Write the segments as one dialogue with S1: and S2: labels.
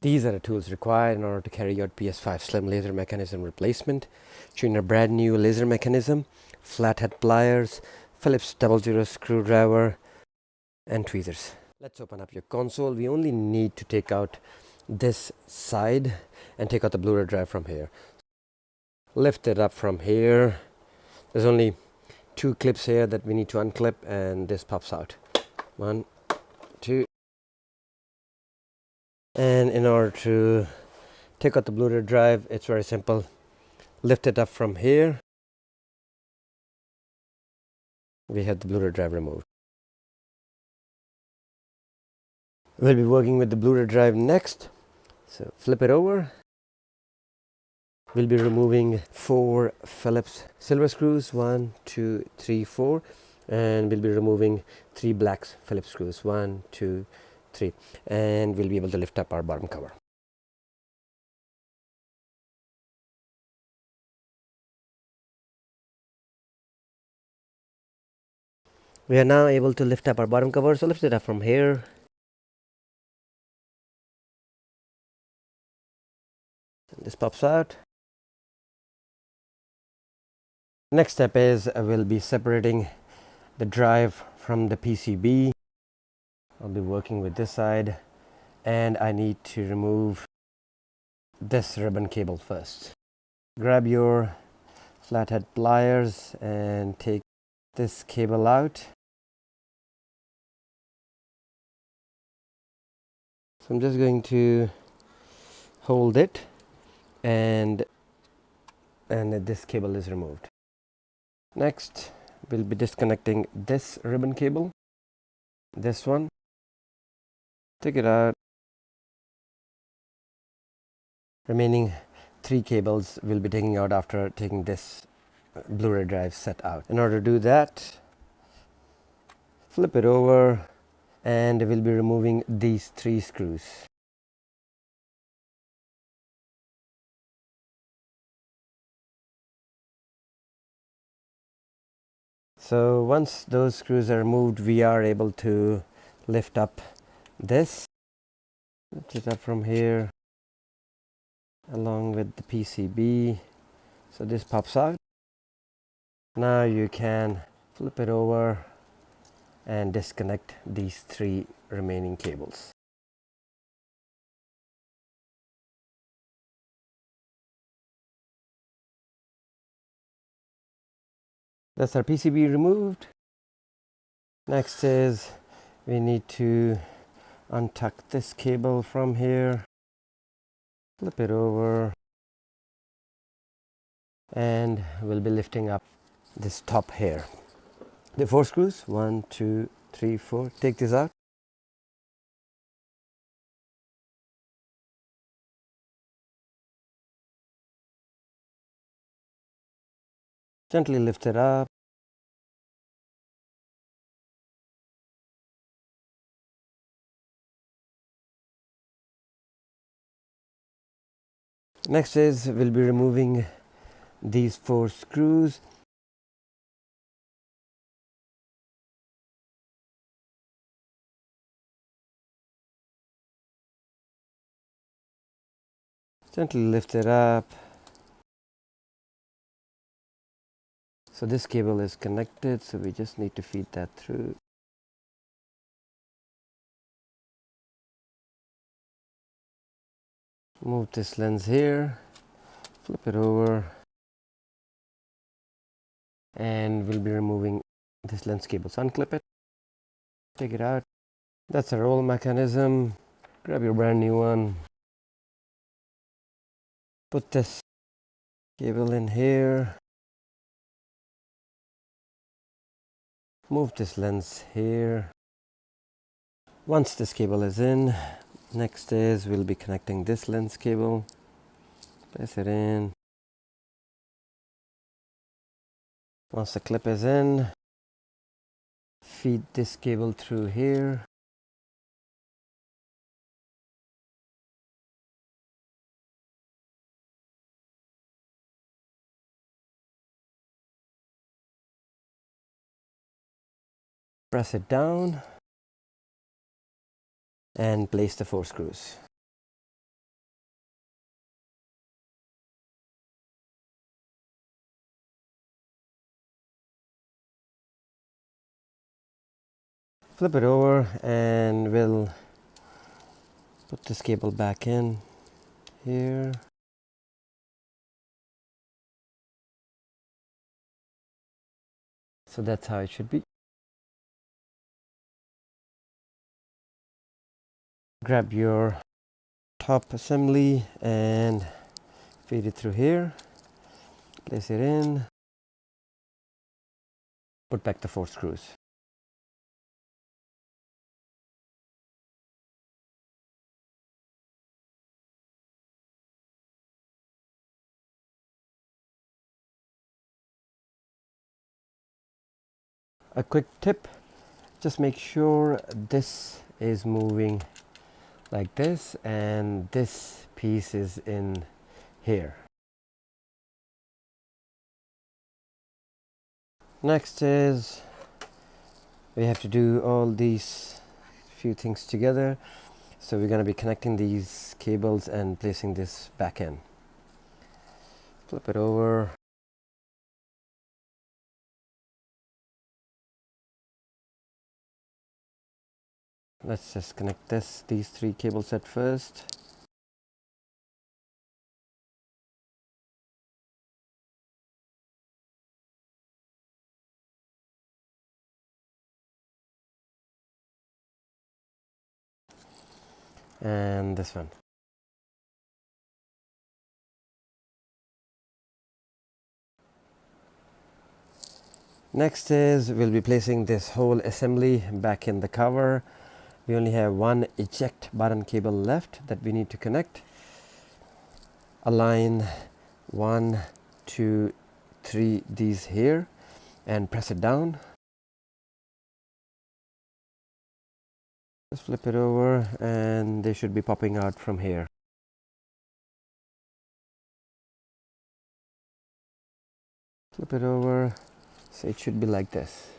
S1: These are the tools required in order to carry out PS5 Slim Laser Mechanism Replacement, showing a brand new laser mechanism, flathead pliers, Phillips 00 screwdriver, and tweezers. Let's open up your console. We only need to take out this side and take out the Blu-ray drive from here. Lift it up from here. There's only 2 clips here that we need to unclip, and this pops out. 1, 2. And in order to take out the Blu-ray drive, it's very simple. Lift it up from here. We have the Blu-ray drive removed. We'll be working with the Blu-ray drive next. So flip it over. We'll be removing 4 Phillips silver screws, 1, 2, 3, 4, and we'll be removing 3 black Phillips screws, 1, 2, 3, and we'll be able to lift up our bottom cover. We are now able to lift up our bottom cover, so lift it up from here. This pops out. Next step is we'll be separating the drive from the PCB. I'll be working with this side, and I need to remove this ribbon cable first. Grab your flathead pliers and take this cable out. So I'm just going to hold it, and this cable is removed. Next, we'll be disconnecting this ribbon cable, this one. Take it out. Remaining 3 cables we'll be taking out after taking this Blu-ray drive set out. In order to do that, flip it over, and we'll be removing these 3 screws. So once those screws are removed, we are able to lift up this. Lift it up from here along with the PCB. So this pops out. Now you can flip it over and disconnect these 3 remaining cables. That's our PCB removed. Next is we need to untuck this cable from here, flip it over, and we'll be lifting up this top here. The 4 screws, 1, 2, 3, 4. Take this out. Gently lift it up. Next is we'll be removing these 4 screws. Gently lift it up. So this cable is connected, so we just need to feed that through. Move this lens here, flip it over, and we'll be removing this lens cable. So unclip it, take it out. That's a roll mechanism. Grab your brand new one. Put this cable in here. Move this lens here. Once this cable is in, next is we'll be connecting this lens cable. Place it in. Once the clip is in, feed this cable through here. Press it down and place the 4 screws. Flip it over and we'll put this cable back in here. So that's how it should be. Grab your top assembly and feed it through here. Place it in. Put back the 4 screws. A quick tip, just make sure this is moving like this and this piece is in here. Next is we have to do all these few things together. So we're going to be connecting these cables and placing this back in. Flip it over. Let's just connect these 3 cables at first. And this one. Next is we'll be placing this whole assembly back in the cover. We only have one eject button cable left that we need to connect. Align 1, 2, 3 these here and press it down. Just flip it over and they should be popping out from here. Flip it over, so it should be like this.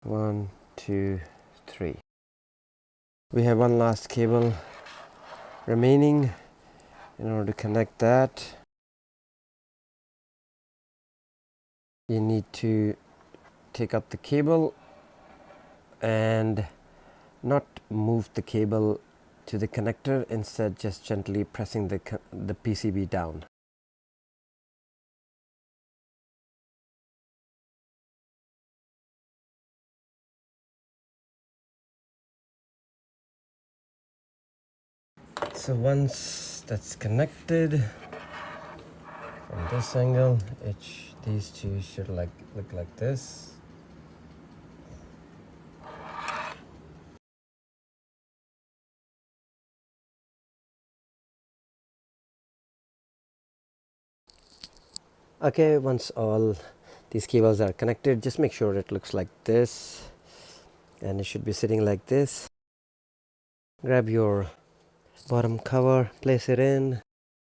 S1: 1, 2, 3. We have one last cable remaining. In order to connect that, you need to take out the cable and not move the cable to the connector, instead just gently pressing the PCB down. So once that's connected from this angle, these two should look like this. Okay, once all these cables are connected, just make sure it looks like this, and it should be sitting like this. Grab your bottom cover, place it in,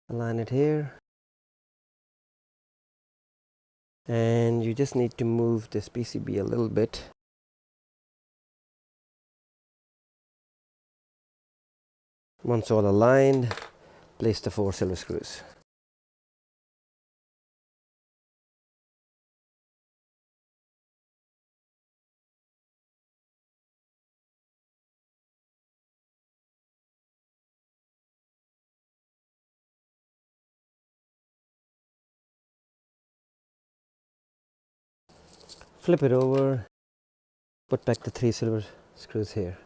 S1: align it here, and you just need to move this PCB a little bit. Once all aligned, place the 4 silver screws. Flip it over, put back the 3 silver screws here.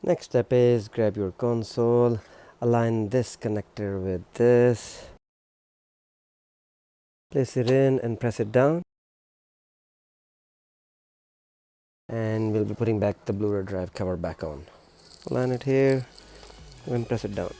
S1: Next step is grab your console, align this connector with this, place it in and press it down, and we'll be putting back the Blu-ray drive cover back on. Align it here and press it down.